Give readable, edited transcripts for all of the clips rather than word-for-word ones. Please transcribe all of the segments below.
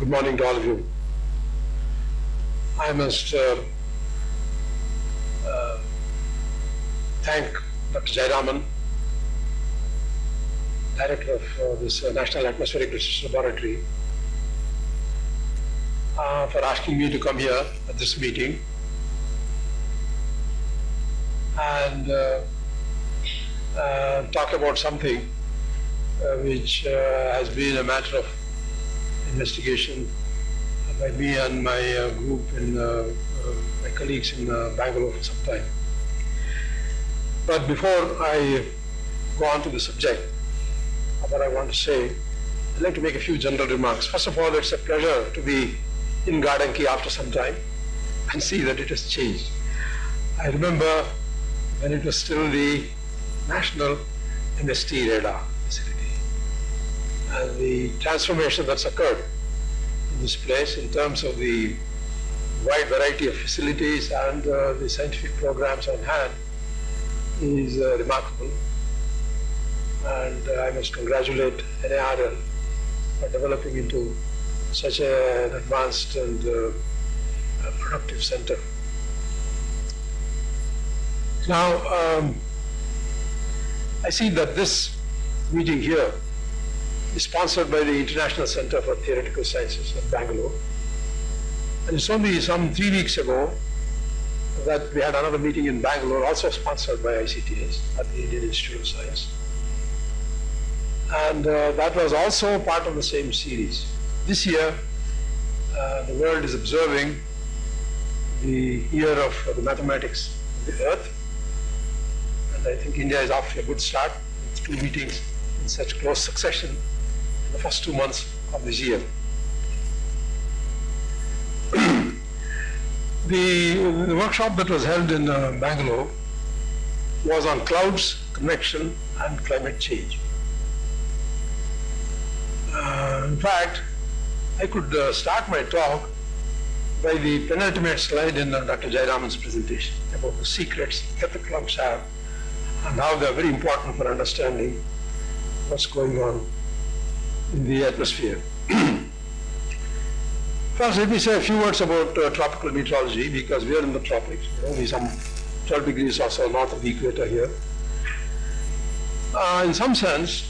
Good morning to all of you. I must thank Dr. Jayaraman, Director of this National Atmospheric Research Laboratory, for asking me to come here at this meeting and talk about something which has been a matter of investigation by me and my group and my colleagues in Bangalore for some time. But before I go on to the subject of what I want to say, I'd like to make a few general remarks. First of all, it's a pleasure to be in Garden Key after some time and see that it has changed. I remember when it was still the National MST radar facility, and the transformation that's occurred in this place in terms of the wide variety of facilities and the scientific programs on hand is remarkable. And I must congratulate NARL for developing into such an advanced and productive center. Now, I see that this meeting here is sponsored by the International Center for Theoretical Sciences at Bangalore. And it's only some 3 weeks ago that we had another meeting in Bangalore, also sponsored by ICTS at the Indian Institute of Science. And that was also part of the same series. This year, the world is observing the year of the mathematics of the Earth. And I think India is off to a good start with 2 meetings in such close succession in the first 2 months of this year. The workshop that was held in Bangalore was on clouds, convection, and climate change. In fact, I could start my talk by the penultimate slide in Dr. Jayaraman's presentation about the secrets that the clouds have and how they are very important for understanding what's going on in the atmosphere. First, let me say a few words about tropical meteorology, because we are in the tropics, only some 12 degrees or so north of the equator here. In some sense,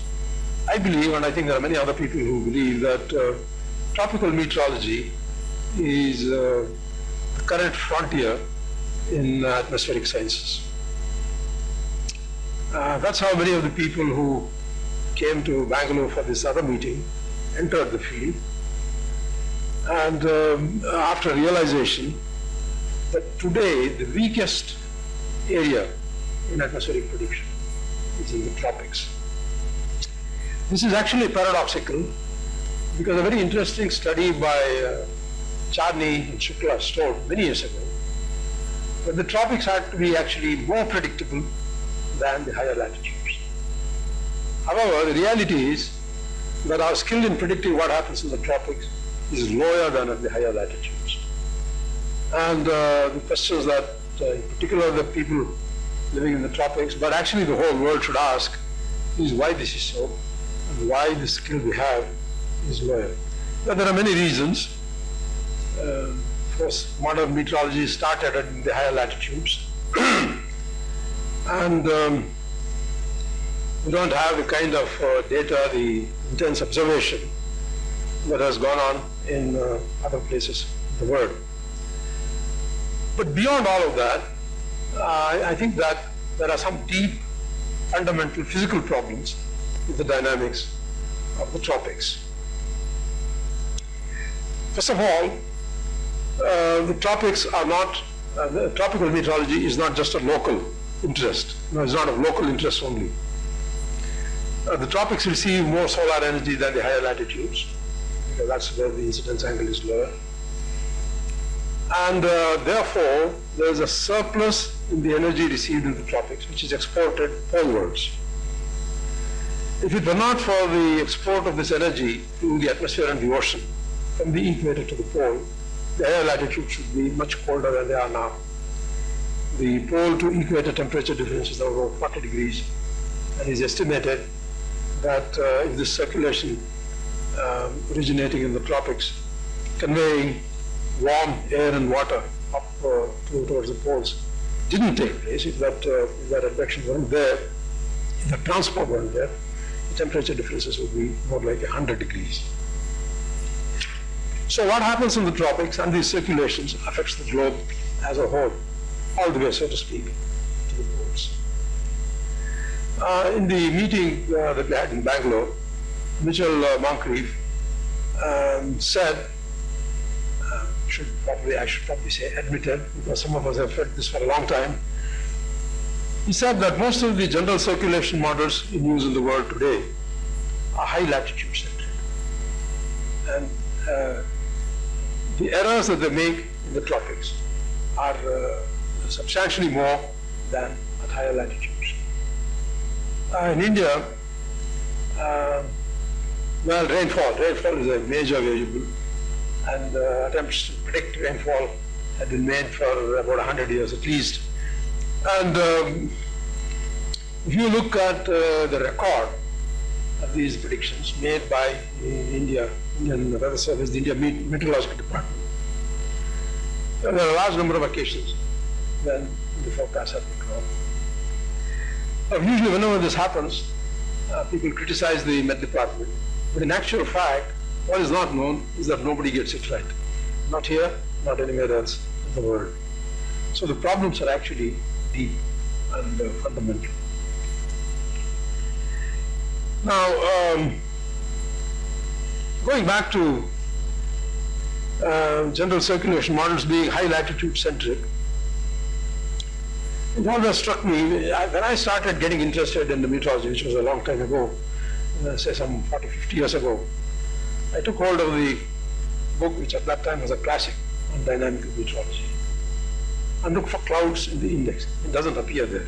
I believe, and I think there are many other people who believe, that tropical meteorology is the current frontier in atmospheric sciences. That's how many of the people who came to Bangalore for this other meeting entered the field. And after realization that today the weakest area in atmospheric prediction is in the tropics. This is actually paradoxical, because a very interesting study by Charney and Shukla showed many years ago that the tropics had to be actually more predictable than the higher latitudes. However, the reality is that our skill in predicting what happens in the tropics is lower than at the higher latitudes. And the questions that in particular the people living in the tropics, but actually the whole world should ask, is why this is so, and why the skill we have is lower. But there are many reasons. Of course, modern meteorology started at the higher latitudes. And we don't have the kind of data, the intense observation that has gone on in other places in the world. But beyond all of that, I think that there are some deep, fundamental physical problems with the dynamics of the tropics. First of all, the tropics are not, the tropical meteorology is not just a local interest. No, it's not of local interest only. The tropics receive more solar energy than the higher latitudes, because that's where the incidence angle is lower. And therefore, there is a surplus in the energy received in the tropics, which is exported polewards. If it were not for the export of this energy to the atmosphere and the ocean, from the equator to the pole, the higher latitudes should be much colder than they are now. The pole to equator temperature difference is about 40 degrees, and it is estimated that if this circulation originating in the tropics conveying warm air and water up towards the poles didn't take place, if that advection weren't there, if the transport weren't there, the temperature differences would be more like 100 degrees. So what happens in the tropics and these circulations affects the globe as a whole, all the way, so to speak, to the poles. In the meeting that we had in Bangalore, Mitchell Moncrief said, I should probably say admitted, because some of us have felt this for a long time. He said that most of the general circulation models in use in the world today are high latitude centric. And the errors that they make in the tropics are substantially more than at higher latitudes. In India, well, rainfall is a major variable, and attempts to predict rainfall have been made for about 100 years at least. And if you look at the record of these predictions made by Indian Weather Service, the India Meteorological Department, there are a large number of occasions when the forecasts have been wrong. Usually whenever this happens, people criticize the Met Department, but in actual fact, what is not known is that nobody gets it right. Not here, not anywhere else in the world. So the problems are actually deep and fundamental. Now, going back to general circulation models being high latitude centric, it always struck me, when I started getting interested in the meteorology, which was a long time ago, say some 40, 50 years ago, I took hold of the book, which at that time was a classic on dynamical meteorology, and looked for clouds in the index. It doesn't appear there.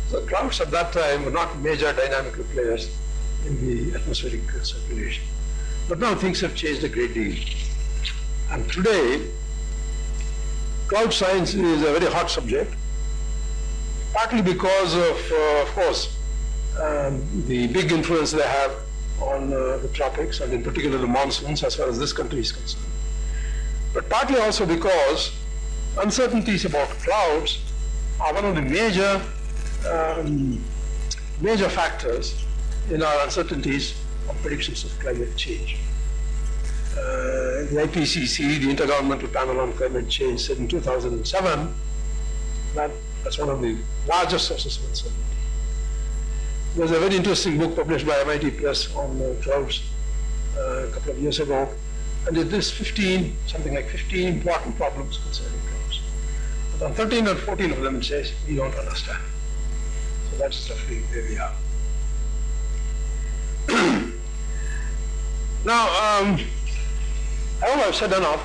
So clouds at that time were not major dynamical players in the atmospheric circulation. But now things have changed a great deal. And today, cloud science is a very hot subject, partly because of course, the big influence they have on the tropics, and in particular the monsoons as far as this country is concerned. But partly also because uncertainties about clouds are one of the major factors in our uncertainties on predictions of climate change. The IPCC, the Intergovernmental Panel on Climate Change, said in 2007 that that's one of the largest sources of uncertainty. There's a very interesting book published by MIT Press on clouds a couple of years ago, and it lists 15 important problems concerning clouds. But on 13 or 14 of them it says, we don't understand. So that's roughly where we are. Now, I hope I've said enough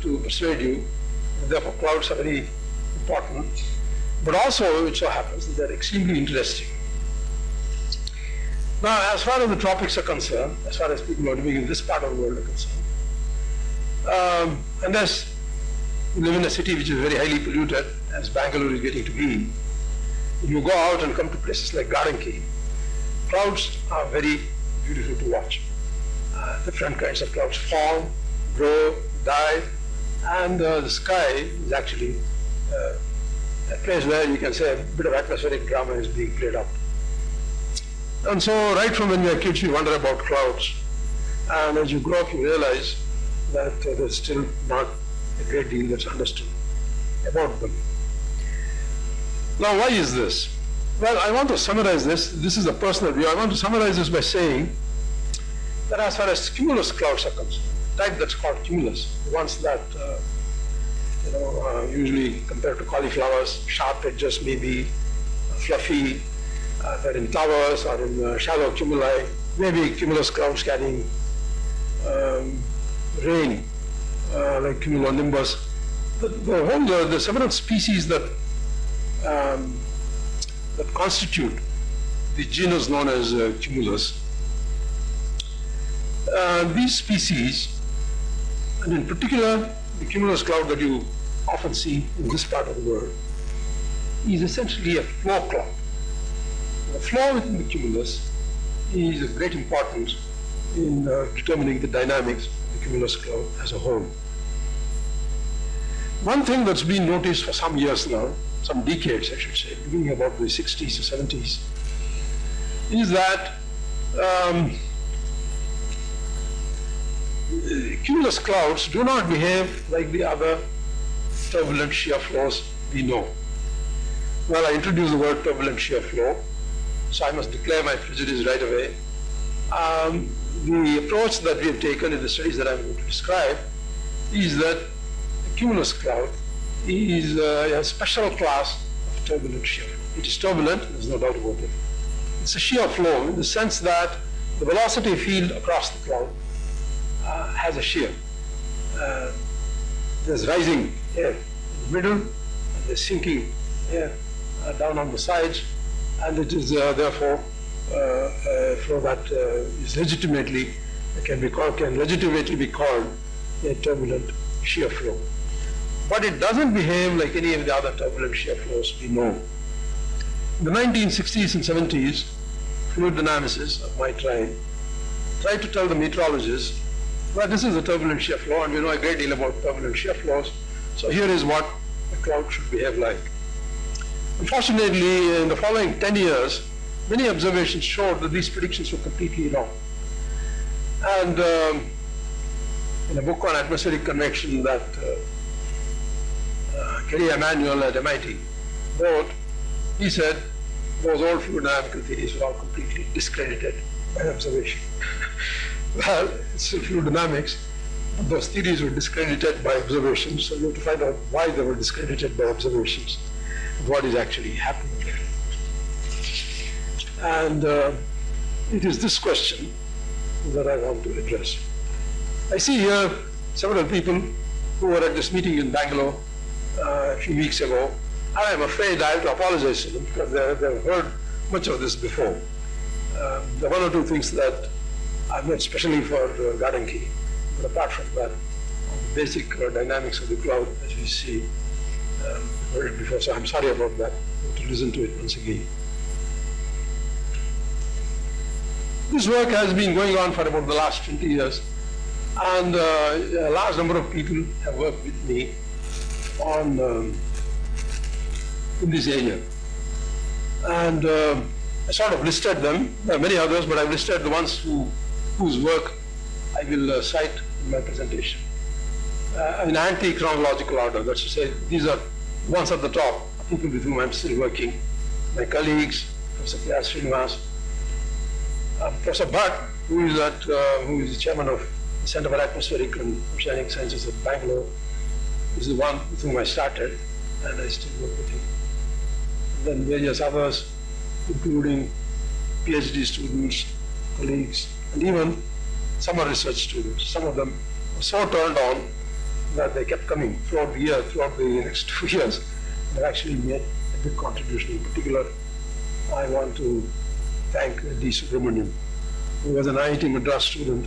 to persuade you that therefore clouds are very important, but also it so happens that they're extremely interesting. Now, as far as the tropics are concerned, as far as people who are living in this part of the world are concerned, unless you live in a city which is very highly polluted, as Bangalore is getting to be, if you go out and come to places like Garden Key, clouds are very beautiful to watch. Different kinds of clouds form, grow, die, and the sky is actually a place where you can say a bit of atmospheric drama is being played out. And so right from when we are kids, we wonder about clouds. And as you grow up, you realize that there's still not a great deal that's understood about them. Now, why is this? Well, I want to summarize this. This is a personal view. I want to summarize this by saying that as far as cumulus clouds are concerned, the type that's called cumulus, the ones that usually compared to cauliflowers, sharp edges, maybe fluffy, they're in towers or in shallow cumuli, maybe cumulus clouds carrying rain, like cumulonimbus. The several species that constitute the genus known as cumulus. These species, and in particular the cumulus cloud that you often see in this part of the world, is essentially a flow cloud. The flow within the cumulus is of great importance in determining the dynamics of the cumulus cloud as a whole. One thing that's been noticed for some years now, some decades I should say, beginning about the 60s or 70s, is that cumulus clouds do not behave like the other turbulent shear flows we know. Well, I introduced the word turbulent shear flow, so I must declare my prejudice right away. The approach that we have taken in the studies that I'm going to describe is that the cumulus cloud is a special class of turbulent shear flow. It is turbulent, there's no doubt about it. It's a shear flow in the sense that the velocity field across the cloud has a shear. There's rising air in the middle, and there's sinking air down on the sides, and it is therefore a flow that is legitimately can legitimately be called a turbulent shear flow. But it doesn't behave like any of the other turbulent shear flows we know. In the 1960s and 70s, fluid dynamicists of my tribe tried to tell the meteorologists, well, this is a turbulent shear flow, and we know a great deal about turbulent shear flows, so here is what a cloud should behave like. Unfortunately, in the following 10 years, many observations showed that these predictions were completely wrong. And in a book on atmospheric convection that Kerry Emanuel at MIT wrote, he said those old fluid dynamical theories were all completely discredited by observation. Well, it's still fluid dynamics, but those theories were discredited by observations, so you have to find out why they were discredited by observations, what is actually happening there. And it is this question that I want to address. I see here several people who were at this meeting in Bangalore a few weeks ago. I am afraid I have to apologize to them because they have heard much of this before. There are one or two things that I've made especially for garden key, but apart from that, the basic dynamics of the cloud as we see, heard it before, so I'm sorry about that. I have to listen to it once again. This work has been going on for about the last 20 years, and a large number of people have worked with me on in this area. And I sort of listed them. There are many others, but I've listed the ones whose work I will cite in my presentation. In anti-chronological order, that's to say, these are ones at the top, people with whom I'm still working. My colleagues, Professor K.R. Srinivas, Professor Bhatt, who is the chairman of the Center for Atmospheric and Oceanic Sciences at Bangalore, is the one with whom I started, and I still work with him. And then various others, including PhD students, colleagues, and even summer research students. Some of them were so turned on that they kept coming throughout the year, throughout the next 2 years. They've actually made a big contribution. In particular, I want to thank D. Subramaniam, who was an IIT Madras student,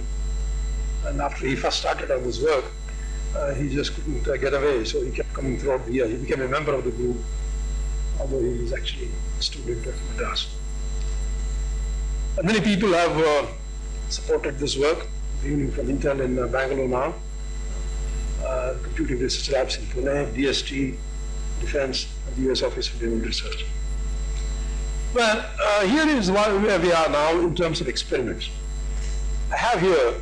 and after he first started on this work, he just couldn't get away, so he kept coming throughout the year. He became a member of the group, although he is actually a student of Madras. And many people have supported this work, beginning from Intel in Bangalore now, Computing Research Labs in Pune, DST, Defense, and the US Office for Naval Research. Well, here is where we are now in terms of experiments. I have here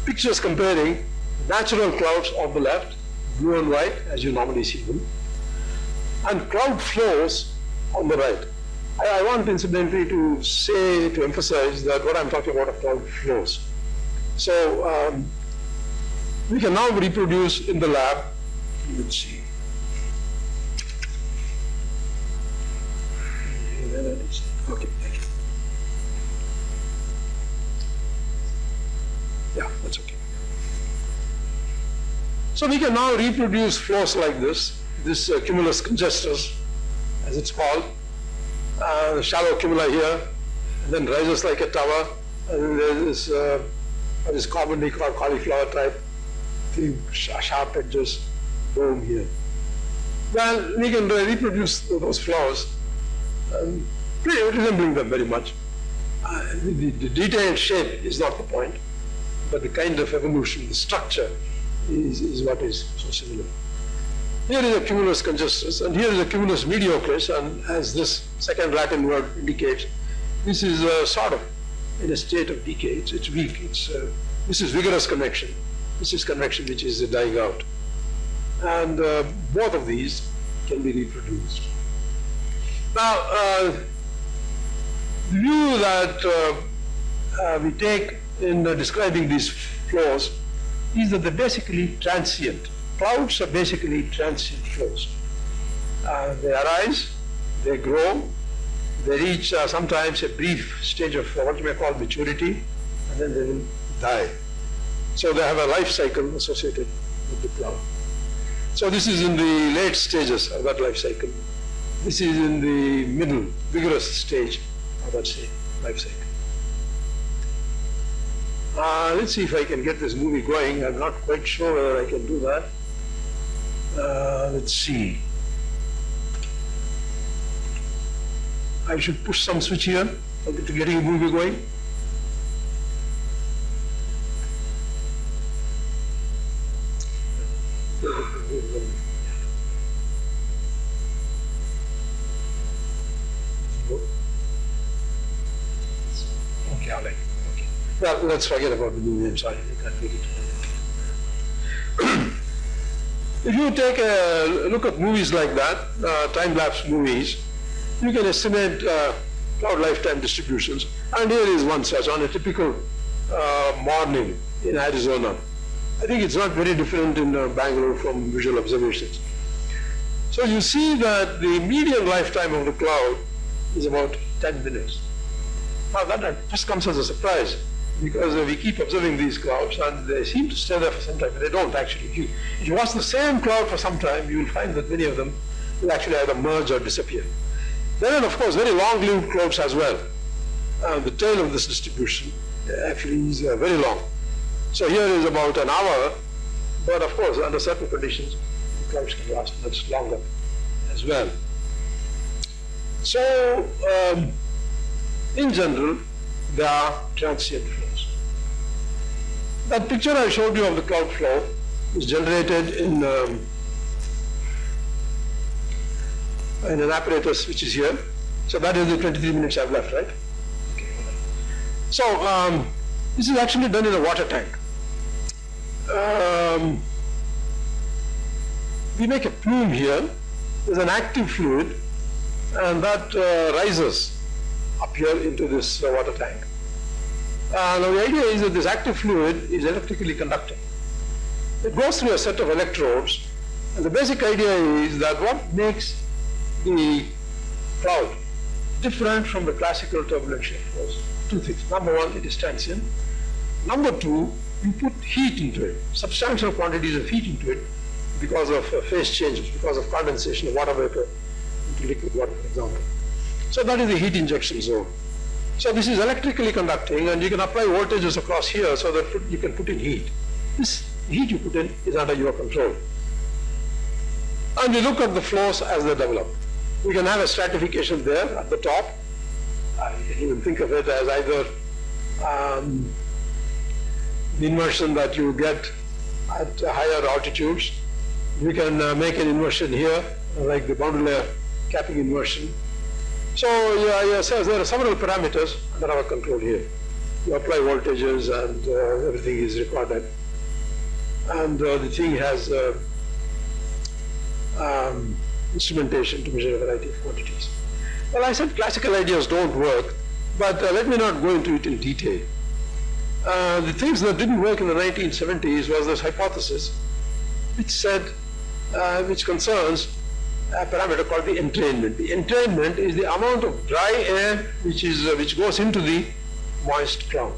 pictures comparing natural clouds on the left, blue and white, as you normally see them, and cloud flows on the right. I want incidentally to emphasize that what I'm talking about are cloud flows. So we can now reproduce in the lab, let's see. Okay, thank you. Yeah, that's okay. So we can now reproduce flows like this cumulus congestus, as it's called, the shallow cumuli here, and then rises like a tower, and there's this commonly called cauliflower type, three sharp edges, dome here. Well, we can reproduce those flows, pretty resembling them very much. The detailed shape is not the point, but the kind of evolution, the structure is what is so similar. Here is a cumulus congestus, and here is a cumulus mediocris, and as this second Latin word indicates, this is sort of in a state of decay. It's weak. This is vigorous convection. This is convection which is dying out. And both of these can be reproduced. Now, the view that we take in describing these flows is that they're basically transient. Clouds are basically transient flows. They arise, they grow, they reach sometimes a brief stage of what you may call maturity, and then they will die. So they have a life cycle associated with the cloud. So this is in the late stages of that life cycle. This is in the middle, vigorous stage of that life cycle. Let's see if I can get this movie going. I'm not quite sure whether I can do that. Let's see. I should push some switch here to getting a movie going. Okay, all right. Okay. Well, let's forget about the movie. I'm sorry, I can't make it. If you take a look at movies like that, time-lapse movies, you can estimate cloud lifetime distributions. And here is one such on a typical morning in Arizona. I think it's not very different in Bangalore from visual observations. So you see that the median lifetime of the cloud is about 10 minutes. Now that just comes as a surprise, because we keep observing these clouds and they seem to stay there for some time, but they don't actually. If you watch the same cloud for some time, you will find that many of them will actually either merge or disappear. Then, of course, very long-lived clouds as well. The tail of this distribution actually is very long. So here is about an hour, but of course, under certain conditions, the clouds can last much longer as well. So, in general, they are transient flows. That picture I showed you of the cloud flow is generated in an apparatus which is here. So that is the 23 minutes I've left, right? Okay. So this is actually done in a water tank. We make a plume here. There's an active fluid, and that rises up here into this water tank. Now the idea is that this active fluid is electrically conducting. It goes through a set of electrodes, and the basic idea is that what makes the cloud different from the classical turbulent shear flows? Two things. Number one, it is transient. Number two, you put heat into it, substantial quantities of heat into it because of phase changes, because of condensation of water vapor into liquid water, for example. So that is the heat injection zone. So this is electrically conducting, and you can apply voltages across here so that you can put in heat. This heat you put in is under your control. And we look at the flows as they develop. We can have a stratification there at the top. You can even think of it as either the inversion that you get at higher altitudes. We can make an inversion here, like the boundary layer capping inversion. So so there are several parameters under our control here. You apply voltages and everything is recorded. And the thing has instrumentation to measure a variety of quantities. Well, I said classical ideas don't work, but let me not go into it in detail. The things that didn't work in the 1970s was this hypothesis, which said, which concerns a parameter called the entrainment. The entrainment is the amount of dry air which goes into the moist cloud.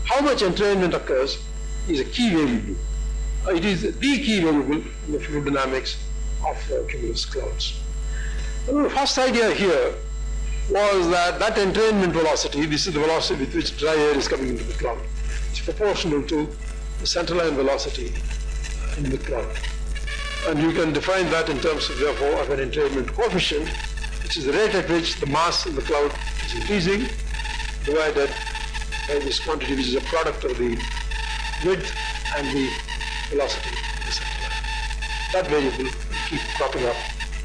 How much entrainment occurs is a key variable. It is the key variable in the fluid dynamics of cumulus clouds. The first idea here was that entrainment velocity, this is the velocity with which dry air is coming into the cloud, is proportional to the centerline velocity in the cloud. And you can define that in terms of, therefore, of an entrainment coefficient, which is the rate at which the mass in the cloud is increasing divided by this quantity, which is a product of the width and the velocity of the center line. That variable will keep cropping up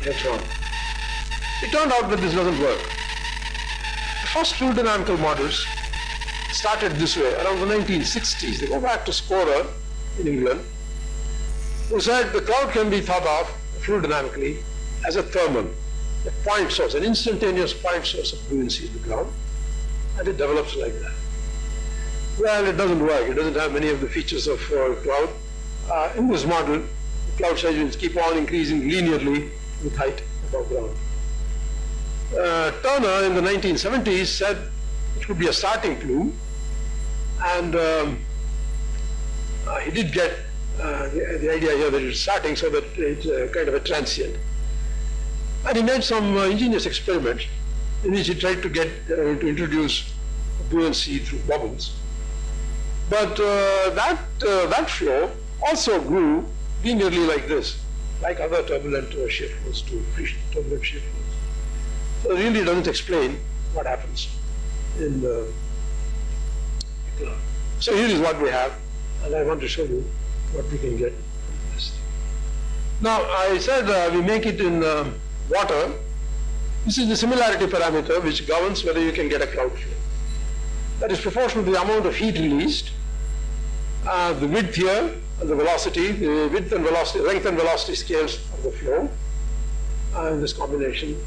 later on. It turned out that this doesn't work. The first fluid dynamical models started this way around the 1960s. They go back to Scorer in England, who said the cloud can be thought of fluid dynamically as a thermal, a point source, an instantaneous point source of buoyancy in the ground, and it develops like that. Well, it doesn't work. It doesn't have many of the features of cloud. In this model, the cloud segments keep on increasing linearly with height above ground. Turner in the 1970s said it would be a starting plume, and he did get the idea here that it's starting so that it's kind of a transient. And he made some ingenious experiments in which he tried to get to introduce buoyancy through bubbles. But that flow also grew linearly like this, like other turbulent shear flows do, turbulent shear flows. So it really doesn't explain what happens in the cloud. So here is what we have, and I want to show you what we can get from this. Now, I said we make it in water. This is the similarity parameter which governs whether you can get a cloud flow. That is proportional to the amount of heat released, the width here, and the velocity, the width and velocity, length and velocity scales of the flow, and this combination,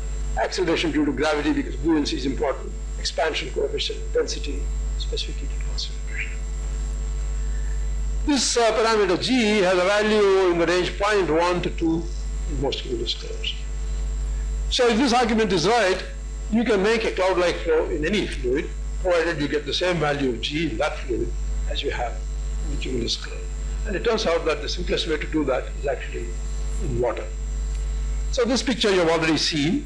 acceleration due to gravity because buoyancy is important, expansion coefficient, density, specific heat and constant pressure. This parameter G has a value in the range 0.1 to 2 in most cumulus curves. So if this argument is right, you can make a cloud-like flow in any fluid, provided you get the same value of G in that fluid as you have in the cumulus curve. And it turns out that the simplest way to do that is actually in water. So this picture you have already seen,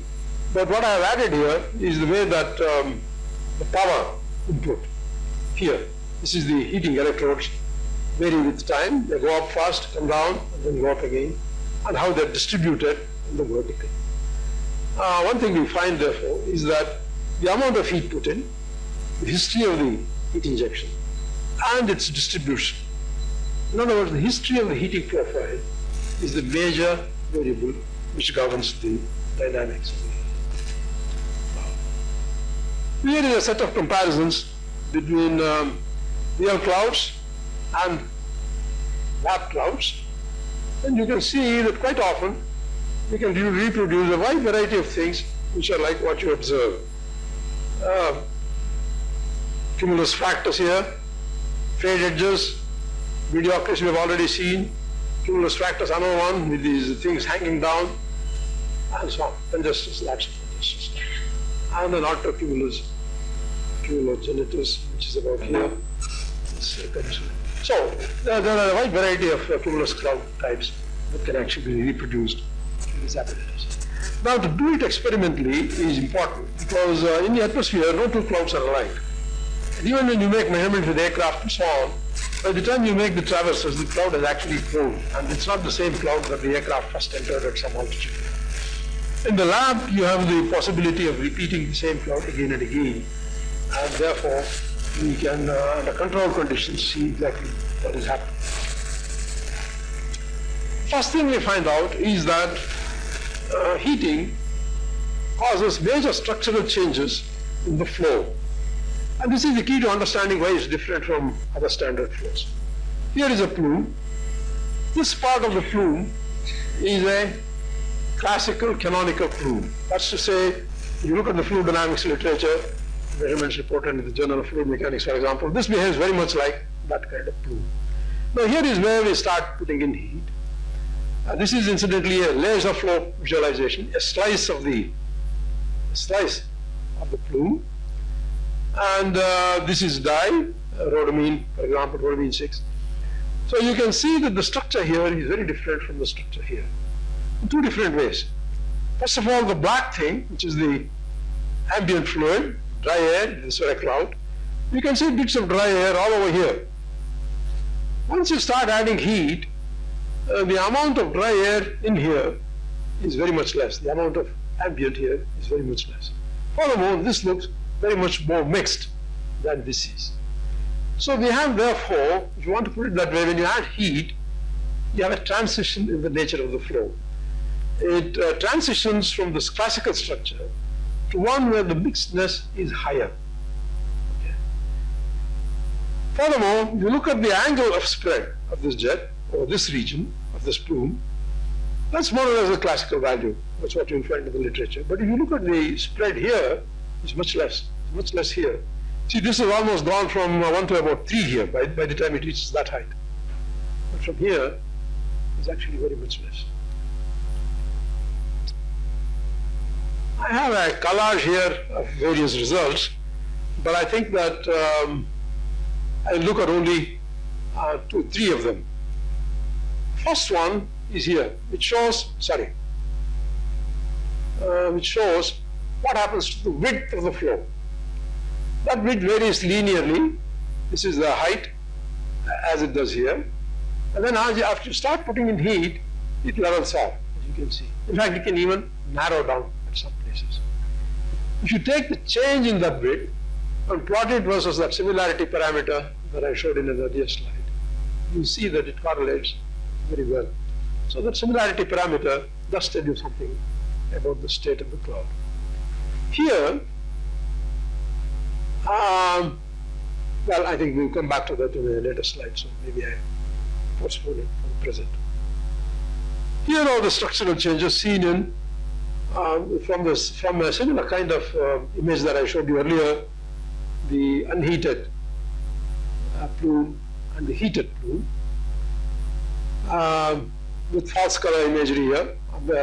but what I have added here is the way that the power input here, this is the heating electrodes, vary with time. They go up fast, come down, and then go up again, and how they're distributed in the vertical. One thing we find, therefore, is that the amount of heat put in, the history of the heat injection, and its distribution. In other words, the history of the heating profile is the major variable which governs the dynamics of the cloud. Here is a set of comparisons between real clouds and lab clouds, and you can see that quite often we can reproduce a wide variety of things which are like what you observe. Cumulus fractus here, frayed edges, mediocres we have already seen, cumulus fractus another one with these things hanging down, and so on, congestus, lots of congestus. And an autocumulus, cumulogenitus, which is about here. So there are a wide variety of cumulus cloud types that can actually be reproduced in these apparatus. Now, to do it experimentally is important because in the atmosphere, no two clouds are alike. And even when you make measurements with aircraft and so on, by the time you make the traverses, the cloud has actually grown, and it's not the same cloud that the aircraft first entered at some altitude. In the lab, you have the possibility of repeating the same cloud again and again, and therefore we can, under controlled conditions, see exactly what is happening. First thing we find out is that heating causes major structural changes in the flow. And this is the key to understanding why it's different from other standard flows. Here is a plume. This part of the plume is a classical canonical plume. That's to say, if you look at the fluid dynamics literature, measurements reported in the Journal of Fluid Mechanics, for example, this behaves very much like that kind of plume. Now here is where we start putting in heat. This is incidentally a laser flow visualization, a slice of the plume. And this is dye, rhodamine, for example, rhodamine 6. So you can see that the structure here is very different from the structure here, in two different ways. First of all, the black thing, which is the ambient fluid, dry air, this is a cloud. You can see bits of dry air all over here. Once you start adding heat, the amount of dry air in here is very much less. The amount of ambient here is very much less. Furthermore, this looks very much more mixed than this is. So we have therefore, if you want to put it that way, when you add heat, you have a transition in the nature of the flow. It transitions from this classical structure to one where the mixedness is higher. Okay. Furthermore, if you look at the angle of spread of this jet, or this region of this plume, that's more or less a classical value. That's what you'll find in the literature. But if you look at the spread here, it's much less here. See, this has almost gone from 1 to about 3 here by the time it reaches that height. But from here, it's actually very much less. I have a collage here of various results, but I think that I'll look at only 2, 3 of them. First one is here. It shows what happens to the width of the flow. That width varies linearly. This is the height as it does here. And then after you start putting in heat, it levels off, as you can see. In fact, it can even narrow down at some places. If you take the change in that width and plot it versus that similarity parameter that I showed in an earlier slide, you see that it correlates very well. So that similarity parameter does tell you something about the state of the cloud. Here, well, I think we'll come back to that in a later slide, so maybe I postpone it for the present. Here are the structural changes seen in from a similar kind of image that I showed you earlier, the unheated plume and the heated plume, with false color imagery here,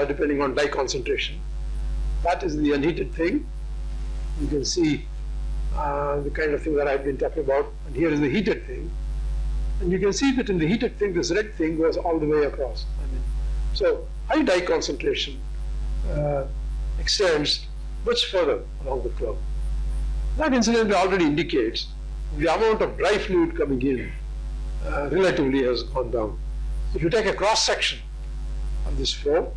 depending on dye concentration. That is the unheated thing. You can see the kind of thing that I've been talking about, and here is the heated thing. And you can see that in the heated thing, this red thing goes all the way across. So high dye concentration extends much further along the curve. That incidentally already indicates the amount of dry fluid coming in relatively has gone down. If you take a cross section of this flow,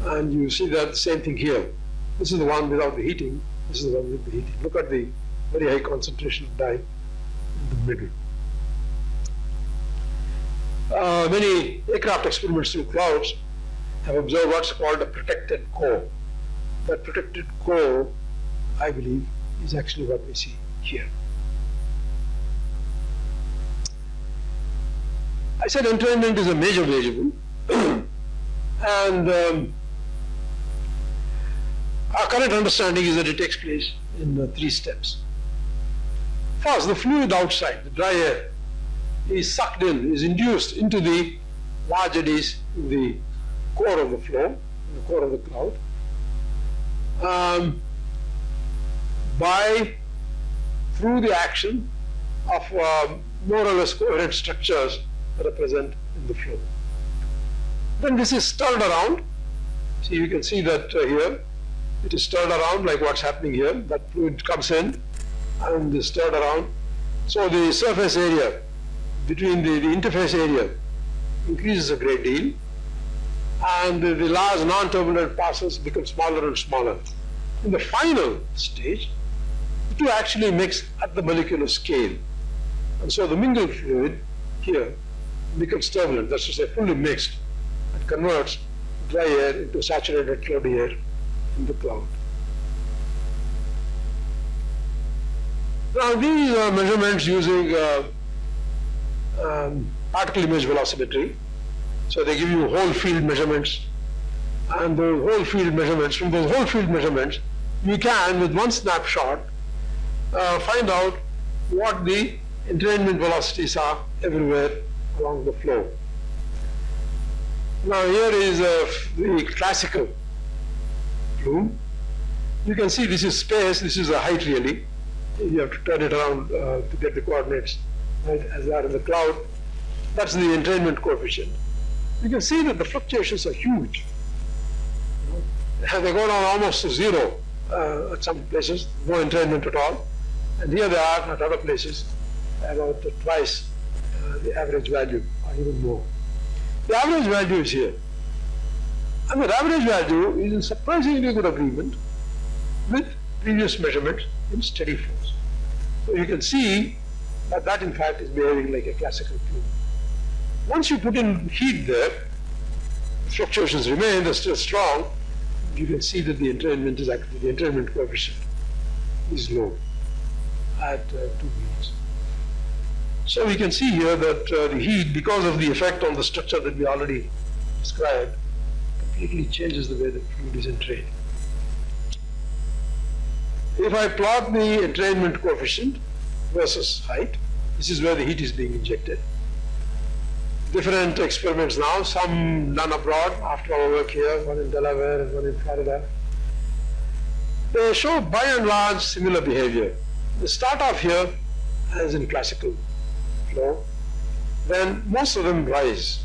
and you see that the same thing here. This is the one without the heating, this is the one with the heating. Look at the very high concentration of dye in the middle. Many aircraft experiments through clouds have observed what's called a protected core. That protected core, I believe, is actually what we see here. I said entrainment is a major variable, and our current understanding is that it takes place in 3 steps. First, the fluid outside, the dry air, is sucked in, is induced into the large eddies in the core of the flow, in the core of the cloud, through the action of more or less coherent structures that are present in the flow. Then this is stirred around. See, you can see that here. It is stirred around like what's happening here. That fluid comes in and is stirred around. So the surface area between the interface area increases a great deal, and the large non-turbulent parcels become smaller and smaller. In the final stage, the two actually mix at the molecular scale. And so the mingled fluid here becomes turbulent, that's to say fully mixed, and converts dry air into saturated cloudy air in the cloud. Now these are measurements using particle image velocimetry. So they give you whole field measurements, and those whole field measurements, from those whole field measurements, you can, with one snapshot, find out what the entrainment velocities are everywhere along the flow. Now here is the classical plume. You can see this is space, this is a height really. You have to turn it around to get the coordinates right as they are in the cloud. That's the entrainment coefficient. You can see that the fluctuations are huge. They go down almost to 0 at some places, no entrainment at all. And here they are at other places, about twice the average value, or even more. The average value is here. And the average value is in surprisingly good agreement with previous measurements in steady flows. So you can see that that in fact is behaving like a classical plume. Once you put in heat there, fluctuations remain, they're still strong. You can see that the entrainment is actually, the entrainment coefficient is low at 2 meters. So we can see here that the heat, because of the effect on the structure that we already described, completely changes the way the fluid is entrained. If I plot the entrainment coefficient versus height, this is where the heat is being injected. Different experiments now, some done abroad after our work here, one in Delaware and one in Florida. They show by and large similar behavior. They start off here as in classical flow, then most of them rise.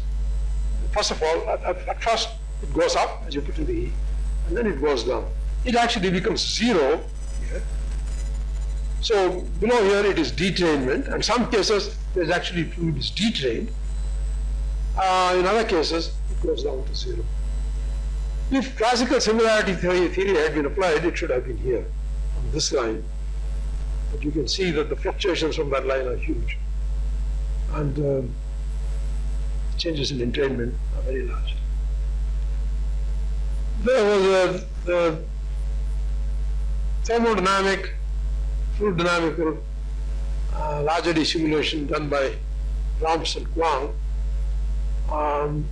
First of all, at first it goes up as you put in the heat, and then it goes down. It actually becomes zero here. So below here it is detrainment, and in some cases there's actually fluid is detrained. In other cases it goes down to zero. If classical similarity theory had been applied, it should have been here on this line. But you can see that the fluctuations from that line are huge, and changes in entrainment are very large. There was a thermodynamic, fluid dynamical large eddy simulation done by Rams and Kwang on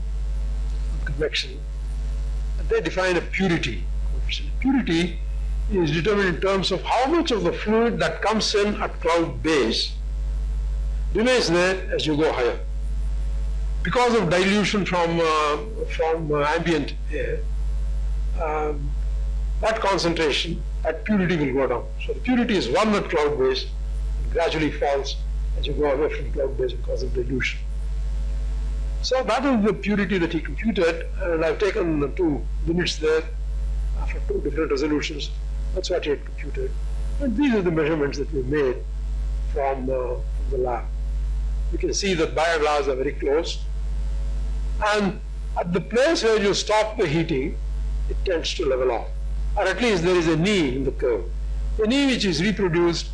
convection. And they define a purity coefficient. Purity is determined in terms of how much of the fluid that comes in at cloud base remains there as you go higher. Because of dilution from ambient air, that concentration at purity will go down. So the purity is 1 at cloud base, and gradually falls as you go away from cloud base because of dilution. So that is the purity that he computed, and I've taken the 2 limits there for 2 different resolutions. That's what he had computed. And these are the measurements that we made from the lab. You can see that by and large are very close. And at the place where you stop the heating, it tends to level off. Or at least there is a knee in the curve. A knee which is reproduced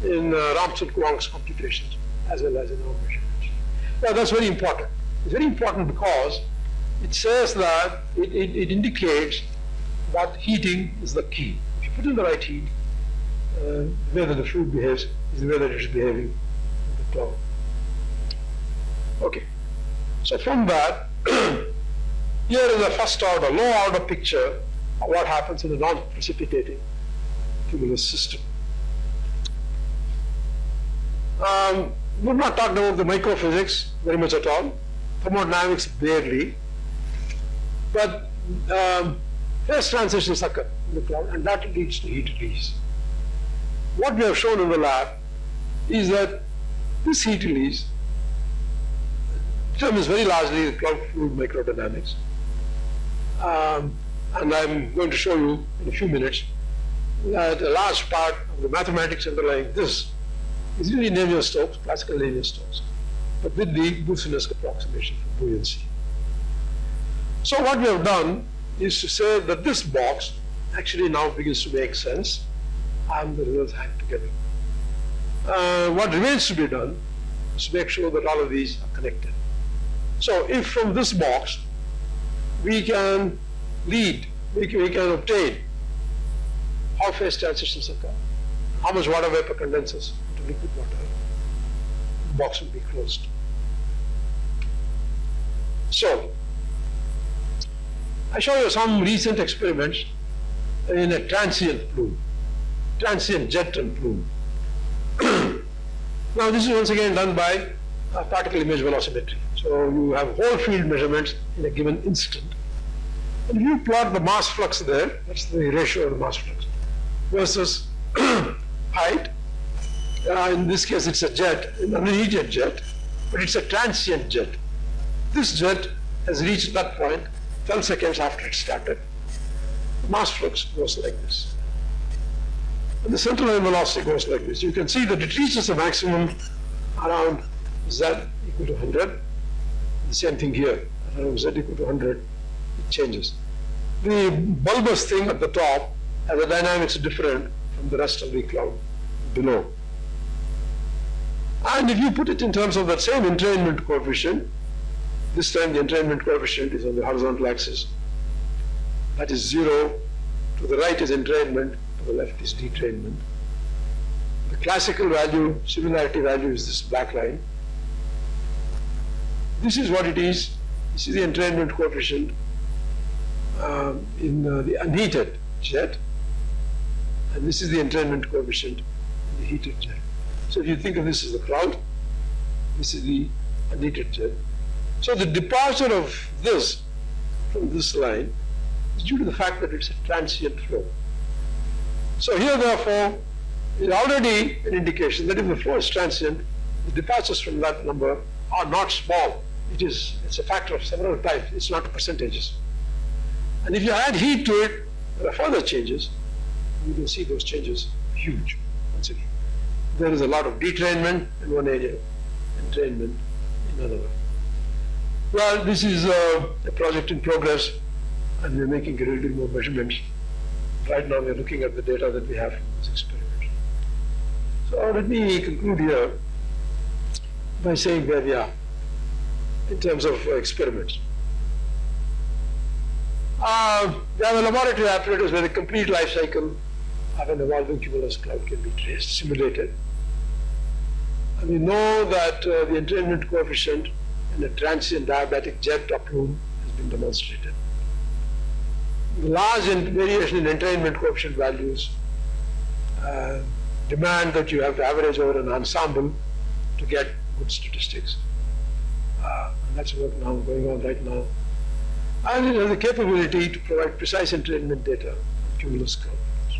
in Rams and Kwang's computations as well as in our measurements. Now that's very important. It's very important because it says that it indicates that heating is the key. If you put in the right heat, the way that the fluid behaves is the way that it is behaving in the cloud. Okay, so from that, here is a first order, low order picture of what happens in a non-precipitating cumulus system. We've not talked about the microphysics very much at all, thermodynamics barely, but phase transitions occur in the cloud, and that leads to heat release. What we have shown in the lab is that this heat release determines very largely the cloud fluid microdynamics. And I'm going to show you in a few minutes that a large part of the mathematics underlying this is really Navier-Stokes, classical Navier-Stokes, but with the Boussinesq approximation for buoyancy. So what we have done is to say that this box actually now begins to make sense, and the results hang together. What remains to be done is to make sure that all of these are connected. So if from this box we can obtain how phase transitions occur, how much water vapor condenses into liquid water, the box will be closed. So I show you some recent experiments in a transient plume, transient jet and plume. Now this is once again done by particle image velocimetry. So you have whole field measurements in a given instant. And if you plot the mass flux there, that's the ratio of the mass flux, versus height, in this case it's a jet, an immediate jet, but it's a transient jet. This jet has reached that point 12 seconds after it started. The mass flux goes like this. And the central line velocity goes like this. You can see that it reaches a maximum around z equal to 100. The same thing here, around z equal to 100, it changes. The bulbous thing at the top has a dynamics different from the rest of the cloud below. And if you put it in terms of that same entrainment coefficient, this time the entrainment coefficient is on the horizontal axis. That is 0. To the right is entrainment, to the left is detrainment. The classical value, similarity value, is this black line. This is what it is. This is the entrainment coefficient in the unheated jet. And this is the entrainment coefficient in the heated jet. So if you think of this as the cloud, this is the unheated jet. So the departure of this from this line is due to the fact that it's a transient flow. So here, therefore, is already an indication that if the flow is transient, the departures from that number are not small. It's a factor of several times. It's not percentages. And if you add heat to it, there are further changes. You can see those changes huge. Once again, there is a lot of detrainment in one area, entrainment in another. Well, this is a project in progress, and we're making a little bit more measurements. Right now, we're looking at the data that we have from this experiment. So let me conclude here by saying where we are in terms of experiments. We have a laboratory apparatus where the complete life cycle of an evolving cumulus cloud can be traced, simulated. And we know that the entrainment coefficient in a transient diabatic jet or plume has been demonstrated. The large variation in entrainment coefficient values demand that you have to average over an ensemble to get good statistics. And that's work now going on right now. And it has the capability to provide precise entrainment data on cumulus clouds,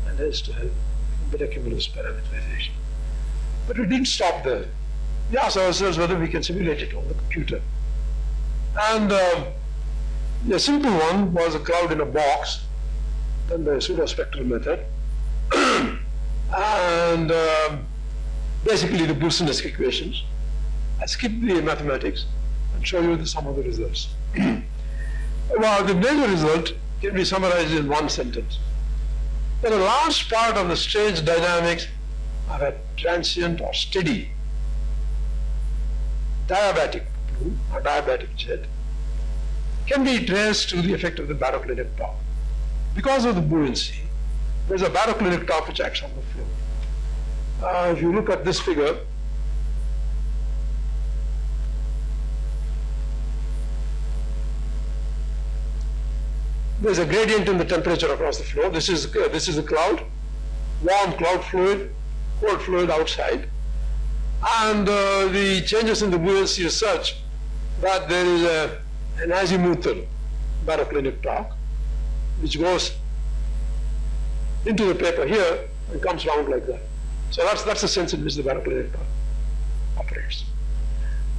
and has to help in better cumulus parameterization. But we didn't stop there. We asked ourselves whether we can simulate it on the computer. And the simple one was a cloud in a box, done by a pseudospectral method. And basically the Boltzmann equations. I skip the mathematics and show you some of the results. Well, the major result can be summarized in one sentence. That a large part of the strange dynamics of a transient or steady diabatic plume or diabatic jet can be traced to the effect of the baroclinic torque. Because of the buoyancy, there's a baroclinic torque which acts on the flow. If you look at this figure, there's a gradient in the temperature across the flow. This is a cloud, warm cloud fluid, cold fluid outside. And the changes in the buoyancy is such that there is an azimuthal baroclinic torque which goes into the paper here and comes round like that. So that's the sense in which the baroclinic torque operates.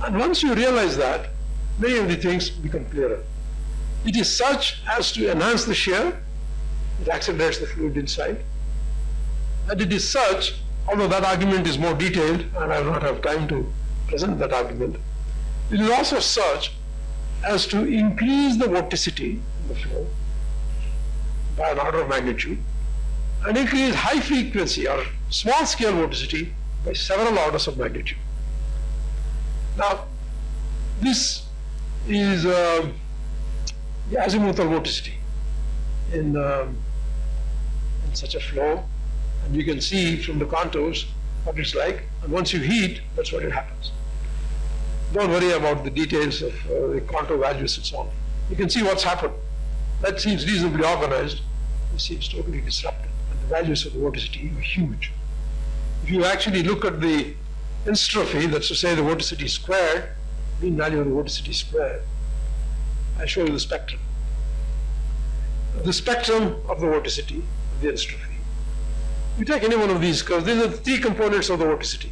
And once you realize that, many of the things become clearer. It is such as to enhance the shear, it accelerates the fluid inside. And it is such, although that argument is more detailed, and I will not have time to present that argument, it is also such as to increase the vorticity in the flow by an order of magnitude, and increase high frequency or small scale vorticity by several orders of magnitude. Now, this is the azimuthal vorticity in such a flow, and you can see from the contours what it's like, and once you heat, that's what it happens. Don't worry about the details of the contour values and so on. You can see what's happened. That seems reasonably organized. This seems totally disrupted, and the values of the vorticity are huge. If you actually look at the entropy, that's to say the vorticity squared, mean value of the vorticity squared, I show you the spectrum. The spectrum of the vorticity, of the entropy. You take any one of these curves, these are the three components of the vorticity: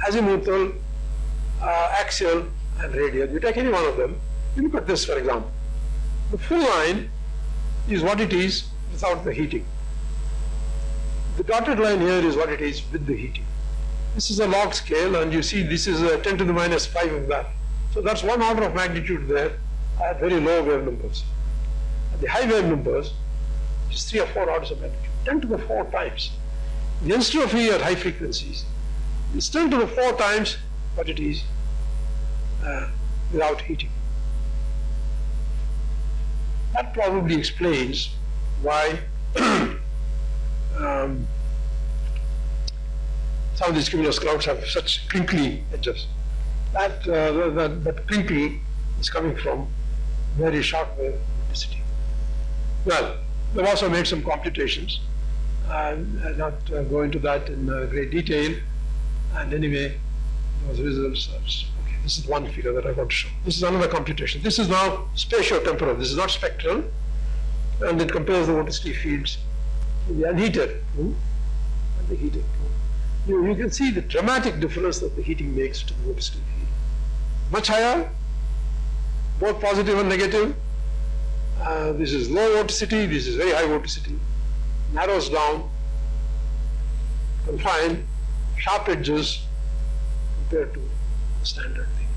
azimuthal, axial, and radial. You take any one of them, you look at this, for example. The full line is what it is without the heating. The dotted line here is what it is with the heating. This is a log scale, and you see this is 10 to the minus 5 of that. So that's one order of magnitude there at very low wave numbers. At the high wave numbers, it's 3 or 4 orders of magnitude, 10 to the 4 times. The entropy at high frequencies It's still to the 4 times what it is without heating. That probably explains why some of these cumulus clouds have such crinkly edges. That crinkle is coming from very short wave vorticity. Well, they've also made some computations. I'll not go into that in great detail. And anyway, those results are, okay, this is one figure that I want to show. This is another computation. This is now spatio-temporal. This is not spectral. And it compares the vorticity fields in the unheated room and the heated room. You can see the dramatic difference that the heating makes to the vorticity field. Much higher, both positive and negative. This is low vorticity, this is very high vorticity. Narrows down, confined, sharp edges compared to the standard thing.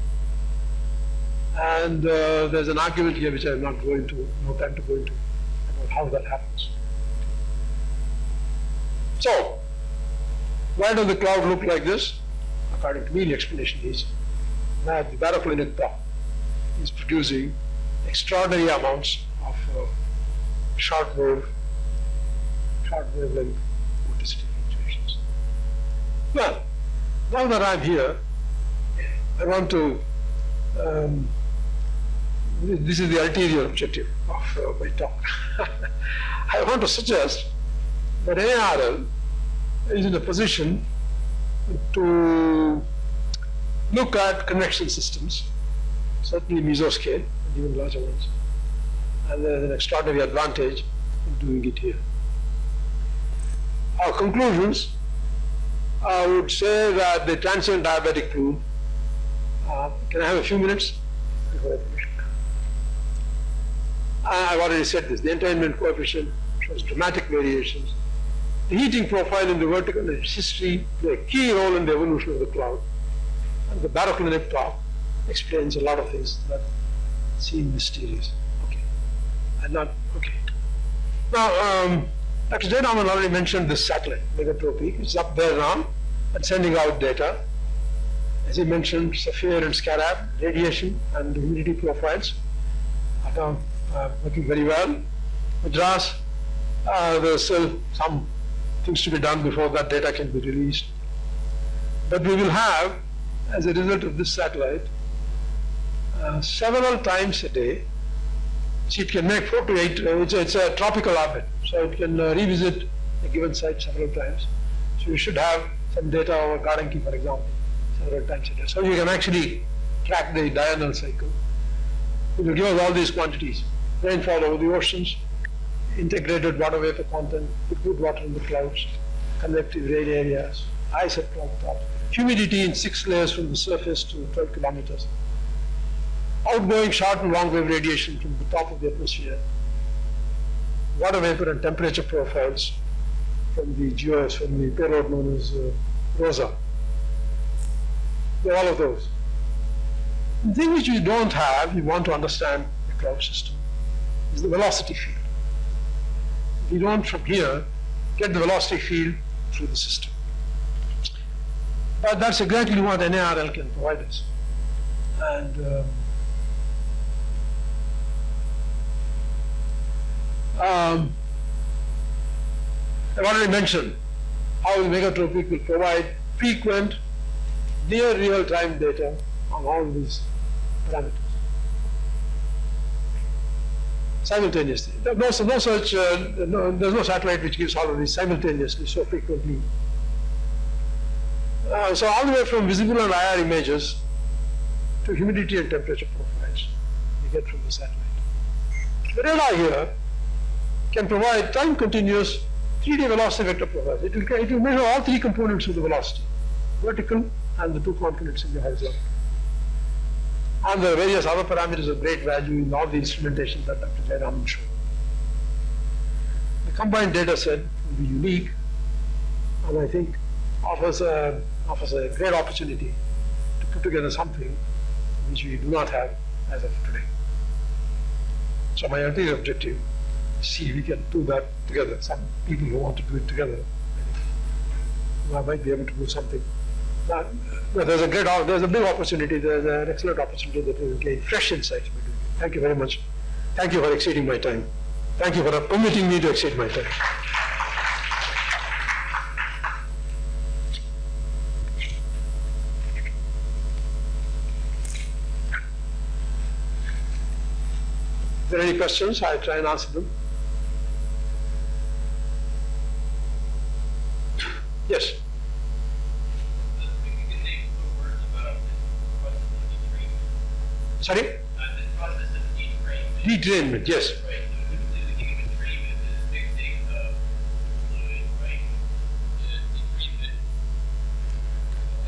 And there's an argument here which I'm not going to, no time to go into, about how that happens. So, why does the cloud look like this? According to me, the explanation is that the baroclinic top is producing extraordinary amounts of short wavelength vorticity fluctuations. Well, now that I'm here, I want to, this is the ulterior objective of my talk. I want to suggest that NARL is in a position to look at convection systems, certainly mesoscale and even larger ones. And there's an extraordinary advantage in doing it here. Our conclusions, I would say that the transient diabatic plume, can I have a few minutes before I finish? I've already said this, the entrainment coefficient shows dramatic variations. The heating profile in the vertical history play a key role in the evolution of the cloud. And the baroclinic top explains a lot of things that seem mysterious. Okay. And not, okay. Now, Dr. Jayaraman already mentioned this satellite, Megatropic. It's up there now and sending out data. As he mentioned, Saphir and Scarab, radiation and humidity profiles are working very well. Madras, there's still some things to be done before that data can be released. But we will have, as a result of this satellite, several times a day. See, it can make 4 to 8, it's a tropical orbit, so it can revisit a given site several times. So you should have some data over Garanki, for example, several times a day. So you can actually track the diurnal cycle. It will give us all these quantities: rainfall over the oceans, integrated water vapor content, liquid water in the clouds, convective rain areas, ice at cloud top, humidity in 6 layers from the surface to 12 kilometers, outgoing short and long wave radiation from the top of the atmosphere, water vapor and temperature profiles from the GOS, from the payload known as ROSA. All of those. The thing which we don't have, you want to understand the cloud system, is the velocity field. We don't from here get the velocity field through the system. But that's exactly what NARL can provide us. And I've already mentioned how the Megatropic will provide frequent, near real-time data on all these parameters simultaneously. There's no satellite which gives all of these simultaneously so frequently. So all the way from visible and IR images to humidity and temperature profiles you get from the satellite. The radar here can provide time-continuous 3D velocity vector profiles. It will measure all 3 components of the velocity, vertical and the 2 components in the horizontal. And there are various other parameters of great value in all the instrumentation that Dr. Jayaraman showed. The combined data set will be unique and I think offers a great opportunity to put together something which we do not have as of today. So my ulterior objective is see if we can do that together. Some people who want to do it together, I might be able to do something There's a big opportunity, there's an excellent opportunity that we will gain fresh insights by doing it. Thank you very much. Thank you for exceeding my time. Thank you for permitting me to exceed my time. If there are any questions, I'll try and answer them. Yes. Sorry? The process of detrainment. Detrainment, yes. Right. So the human treatment is a big thing of fluid, right? Detrainment.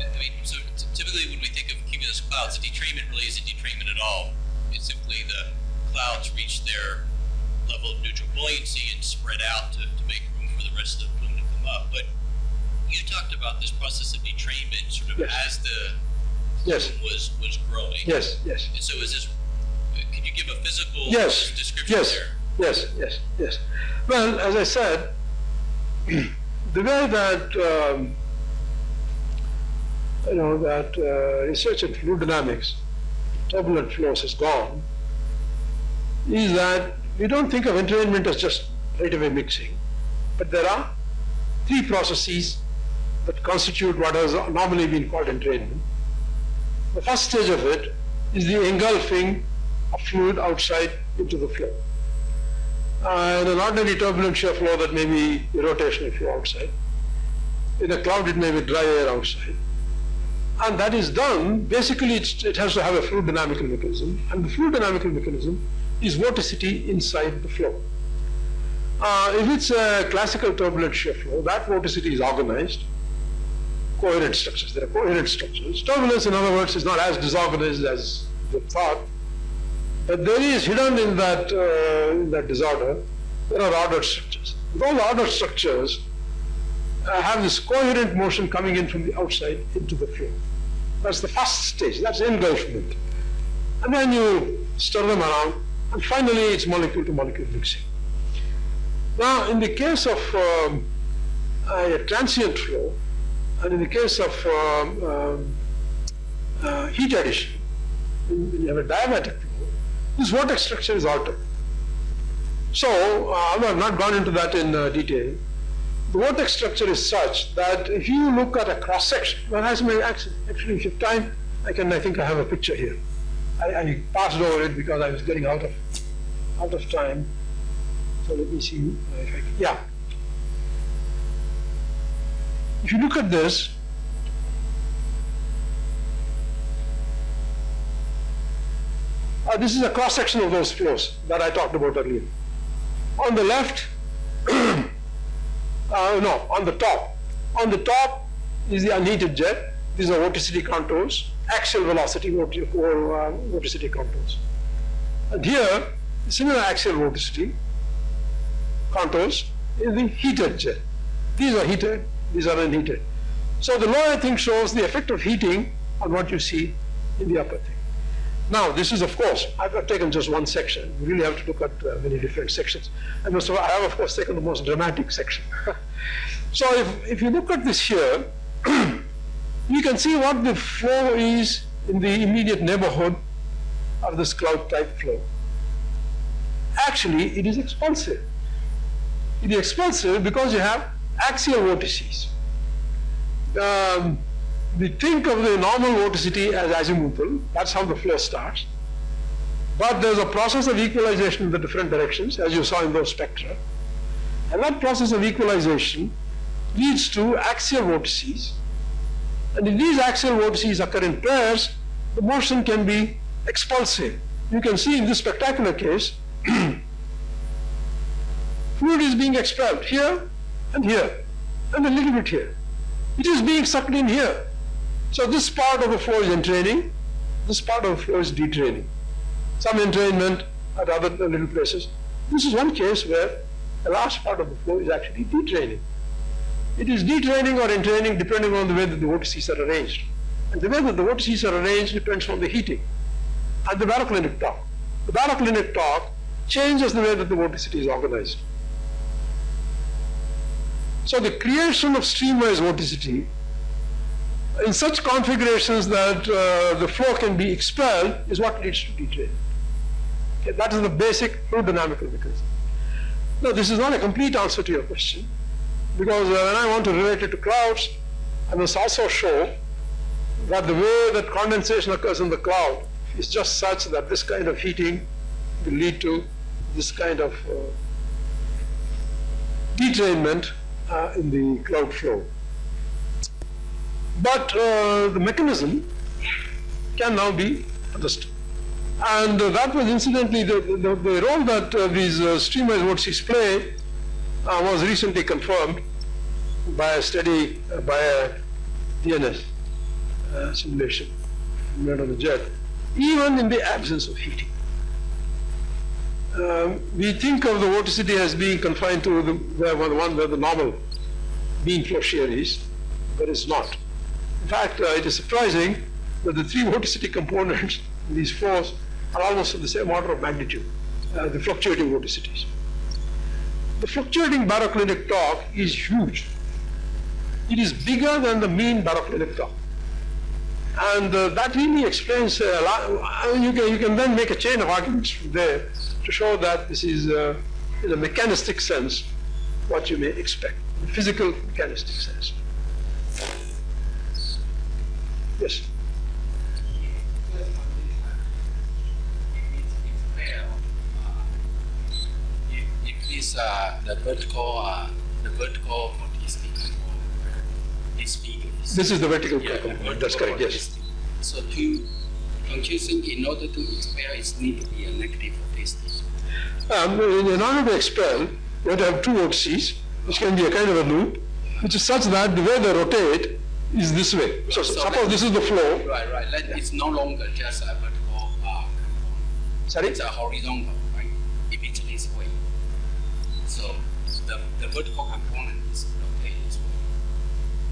I mean, so typically when we think of cumulus clouds, detrainment really isn't detrainment at all. It's simply the clouds reach their level of neutral buoyancy and spread out to make room for the rest of the plume to come up. But you talked about this process of detrainment sort of as the Yes. was growing. Yes, yes. And so is this, can you give a physical description Yes, there? yes. Well, as I said, the way that research in fluid dynamics, turbulent flows has gone, is that we don't think of entrainment as just right away mixing, but there are three processes that constitute what has normally been called entrainment. The first stage of it is the engulfing of fluid outside into the flow. In an ordinary turbulent shear flow, that may be a rotational flow outside. In a cloud, it may be dry air outside. And that is done, basically it has to have a fluid dynamical mechanism, and the fluid dynamical mechanism is vorticity inside the flow. If it's a classical turbulent shear flow, that vorticity is organized. Coherent structures. There are coherent structures. Turbulence, in other words, is not as disorganized as we thought, but there is hidden in that disorder, there are ordered structures. Those ordered structures have this coherent motion coming in from the outside into the flow. That's the first stage. That's engulfment. And then you stir them around, and finally it's molecule-to-molecule mixing. Now, in the case of a transient flow, and in the case of heat addition, when you have a diabatic flow, this vortex structure is altered. So, I have not gone into that in detail. The vortex structure is such that if you look at a cross section, well, actually, if you have time, I think I have a picture here. I passed over it because I was getting out of time. So let me see if I can. Yeah. If you look at this, this is a cross section of those flows that I talked about earlier. On the left, on the top. On the top is the unheated jet. These are vorticity contours, axial velocity vorticity contours. And here, similar axial vorticity contours is the heated jet. These are heated, these are unheated. So the lower thing shows the effect of heating on what you see in the upper thing. Now, this is, of course, I've taken just one section. You really have to look at many different sections. And I have, of course, taken the most dramatic section. So if you look at this here, you can see what the flow is in the immediate neighborhood of this cloud type flow. Actually, it is expulsive. It is expulsive because you have axial vortices. We think of the normal vorticity as azimuthal. That's how the flow starts. But there's a process of equalization in the different directions, as you saw in those spectra. And that process of equalization leads to axial vortices. And if these axial vortices occur in pairs, the motion can be expulsive. You can see in this spectacular case, fluid is being expelled here, and a little bit here. It is being sucked in here. So this part of the flow is entraining, this part of the flow is detraining. Some entrainment at other little places. This is one case where the last part of the flow is actually detraining. It is detraining or entraining depending on the way that the vortices are arranged. And the way that the vortices are arranged depends on the heating and the baroclinic torque. The baroclinic torque changes the way that the vorticity is organized. So the creation of streamwise vorticity in such configurations that the flow can be expelled is what leads to detrain. Okay, that is the basic fluid dynamical mechanism. Now, this is not a complete answer to your question, because when I want to relate it to clouds, I must also show that the way that condensation occurs in the cloud is just such that this kind of heating will lead to this kind of detrainment in the cloud flow. But the mechanism can now be understood. And that was incidentally the role that these streamwise vortices play was recently confirmed by a study by a DNS simulation made on the jet, even in the absence of heating. We think of the vorticity as being confined to the one where the normal beam flow shear is, but it's not. In fact, it is surprising that the three vorticity components in these flows are almost of the same order of magnitude, the fluctuating vorticities. The fluctuating baroclinic torque is huge. It is bigger than the mean baroclinic torque. And that really explains a lot. You can then make a chain of arguments from there to show that this is, in a mechanistic sense, what you may expect, in a physical mechanistic sense. Yes? If this the vertical vorticity component is bigger. This is the vertical component, that's correct, yes. So don't you think in order to expel it needs to be a negative vorticity? In order to expel, you have to have two vortices, which can be a kind of a loop, which is such that the way they rotate is this way. Right, So so suppose this is the flow. Right. It's no longer just a vertical component. Sorry? It's a horizontal, right? If it's this way. So the vertical component is rotated this way.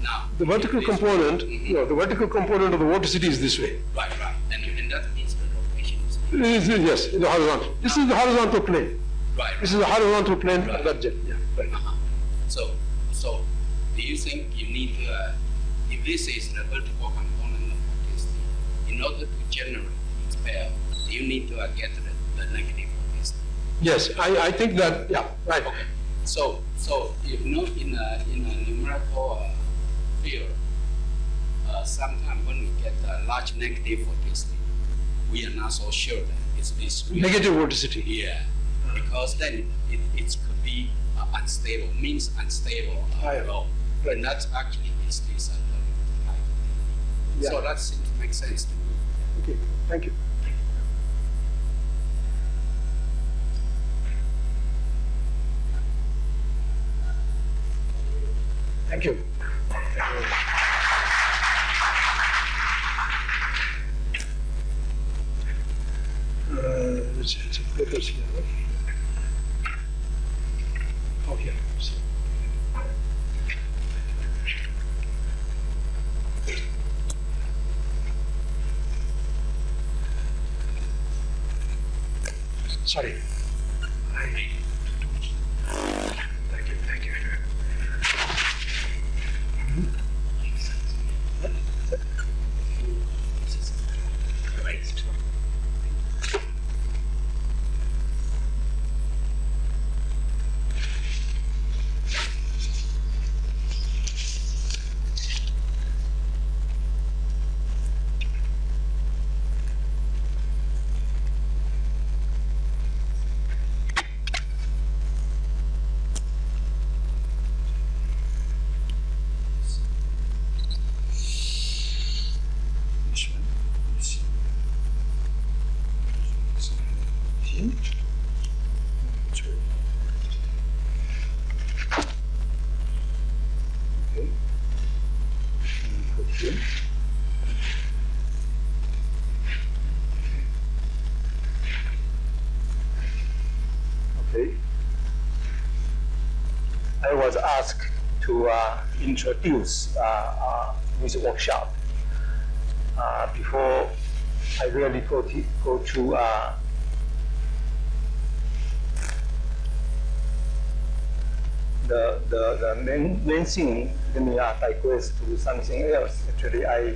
Now The vertical if this- component, Mhm. no, the vertical component of the vorticity is this way. Right. And that means the rotation is Yes, in the horizontal. This is the horizontal plane. right. This is the horizontal plane Right. of that jet. Yeah, right. So do you think you need to, if this is the vertical component of vorticity, in order to generate expel, do you need to get the negative vorticity? Yes, I think that, yeah, right. Okay. So if not in a numerical field, sometimes when we get a large negative vorticity, we are not so sure that it's this real. Negative vorticity. Yeah, because then it could be unstable, means unstable Higher. flow. Right. And that's actually is this type. Yeah. So that seems to make sense to me. Okay, thank you. Thank you. Let's see, it's papers here. Okay. Sorry. Thank you. Right. This one. Let's see. Here. Which way? Okay. And put here. Okay. I was asked to introduce this workshop. Before I really go to the main thing, let me digress to something else. Actually, I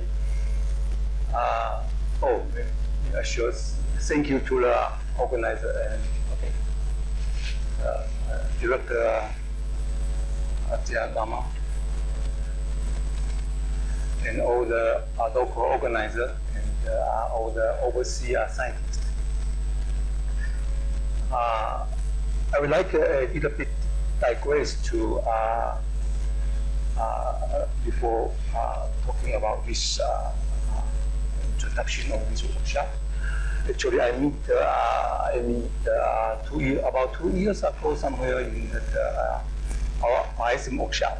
should thank you to the organizer and Director Padmavibhushan and all the local organizers and all the overseer scientists. I would like a little bit digress to before talking about this introduction of this workshop. Actually, I meet about 2 years ago somewhere in our ISM workshop,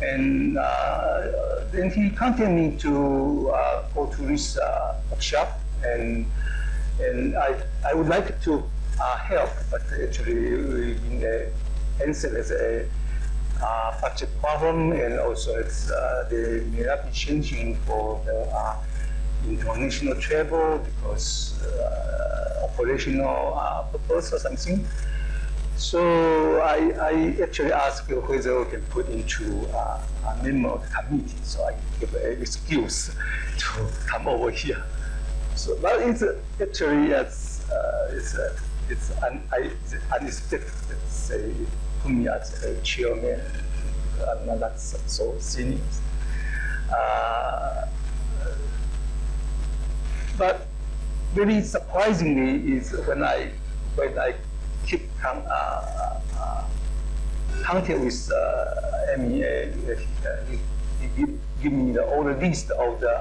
and then he contacted me to go to this workshop, and I would like to help, but actually we've been answered as a budget problem, and also it's they may not be changing for the international travel because operational purpose or something. So I actually asked whether we can put into a member of the committee, so I give an excuse to come over here. So, but it's actually it's unexpected. Say, put me as a chairman. I'm not so senior. But very surprisingly is when I keep contact with MEA, he give me all the list of the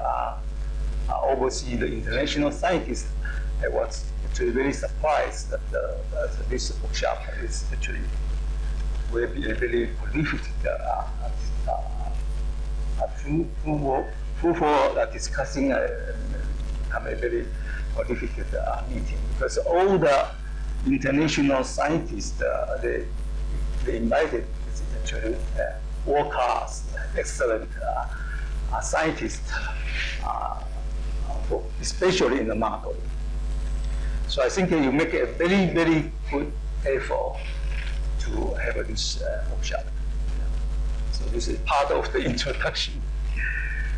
oversee the international scientists. I was actually very surprised that this workshop is actually will be a very prolific, for discussing become a very prolific meeting, because all the international scientists they invited is actually world-class, excellent scientists, especially in the market. So I think you make a very, very good effort to have this workshop. So this is part of the introduction.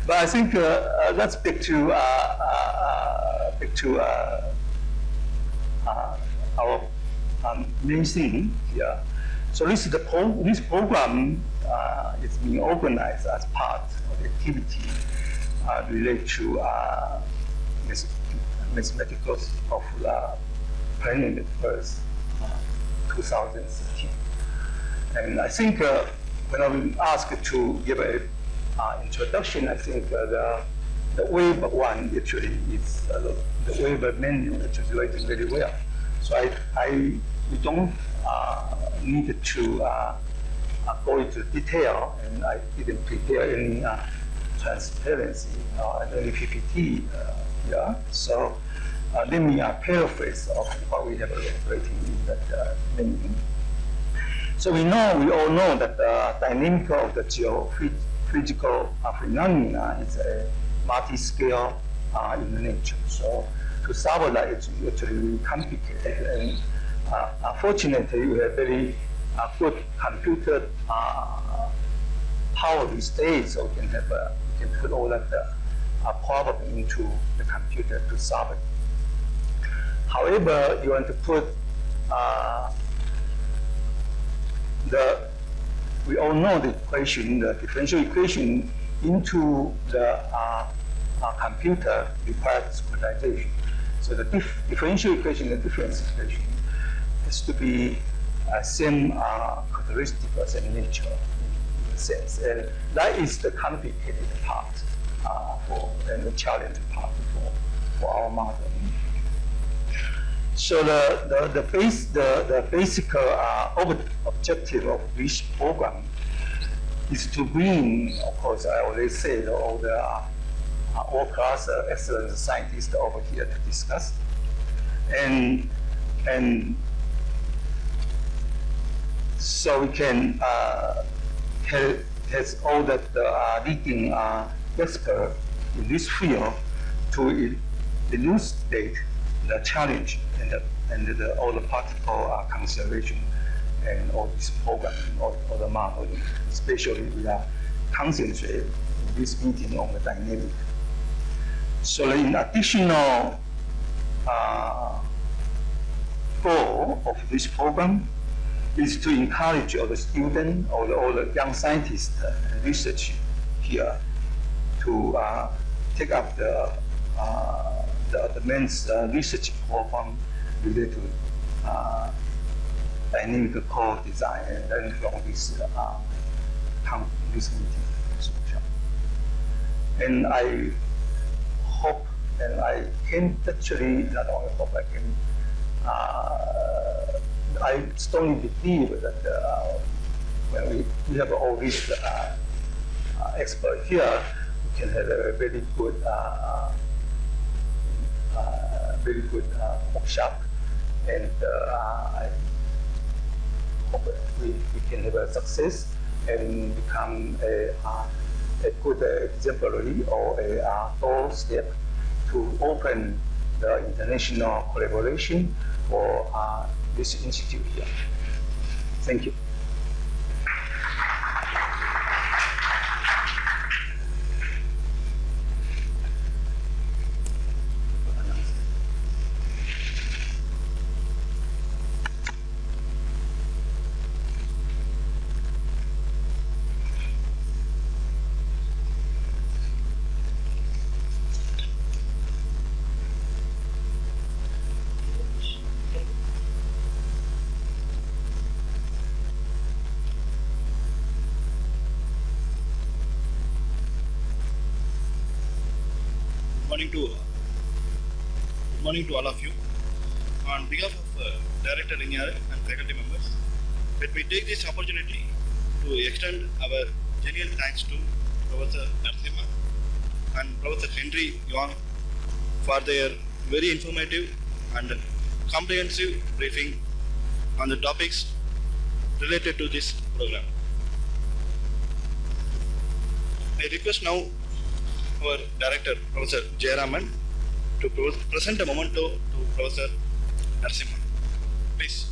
But I think let's back to our main thing here. So this program is being organized as part of the activity related to mathematical of the planning first 2013. And I think when I was asked to give an introduction, I think the web one actually is the web menu which is working very well. So we don't need to go into detail, and I didn't prepare any transparency or any PPT here. So let me paraphrase of what we have operating in that menu. So we all know that the dynamic of the geophysical phenomena is a multi-scale in nature. So to solve that, it's actually really complicated. And fortunately, we have very good computer power these days, so we can put all that problem into the computer to solve it. However, you want to put we all know the equation, the differential equation, into the computer requires discretization. So the differential equation and difference equation has to be same characteristic or same nature in a sense. And that is the complicated part and the challenging part for our model. So the basic objective of this program is to bring, of course, I already said, all the world-class excellent scientists over here to discuss, and so we can has all that leading experts in this field to elucidate the challenge and all the particle conservation and all this programming, all the modeling. Especially we are concentrated in this meeting on the dynamic. So in additional goal of this program is to encourage all the students or all the young scientists and research here to take up the advanced research program related to dynamic core design, and then from this meeting. And I hope, and I can actually not only hope, I strongly believe that when we have all these experts here, we can have a very good workshop, and I hope we can have a success and become a good exemplary or a first step to open the international collaboration for this institute here. Thank you. Good morning to all of you. On behalf of Director Inyar and faculty members, let me take this opportunity to extend our genuine thanks to Professor Narasimha and Professor Henry Yuan for their very informative and comprehensive briefing on the topics related to this program. I request now our Director, Professor Jayaraman, to present a memento to Professor Narasimha. Please.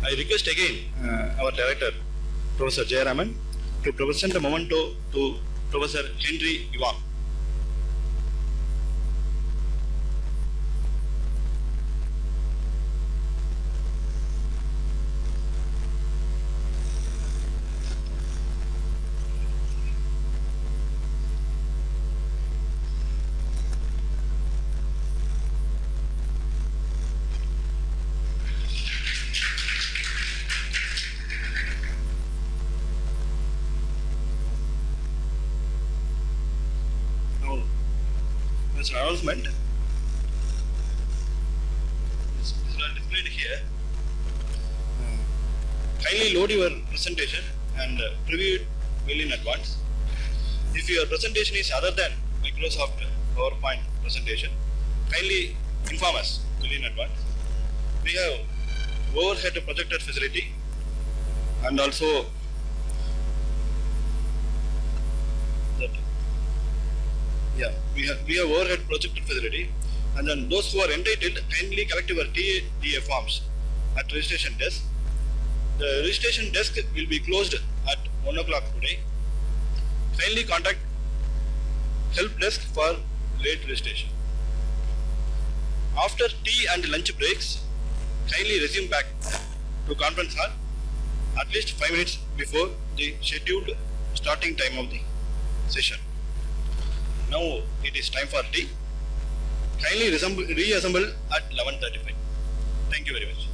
I request again our Director, Professor Jayaraman, to present a memento to Professor Henry Yuan. An announcement. This is displayed here. Kindly load your presentation and preview it well in advance. If your presentation is other than Microsoft PowerPoint presentation, kindly inform us well in advance. We have overhead projector facility and also we have overhead projector facility, and then those who are entitled kindly collect your TA forms at registration desk. The registration desk will be closed at 1 o'clock today. Kindly contact help desk for late registration. After tea and lunch breaks, kindly resume back to conference hall at least 5 minutes before the scheduled starting time of the session. Now it is time for tea. Kindly reassemble at 11:35. Thank you very much.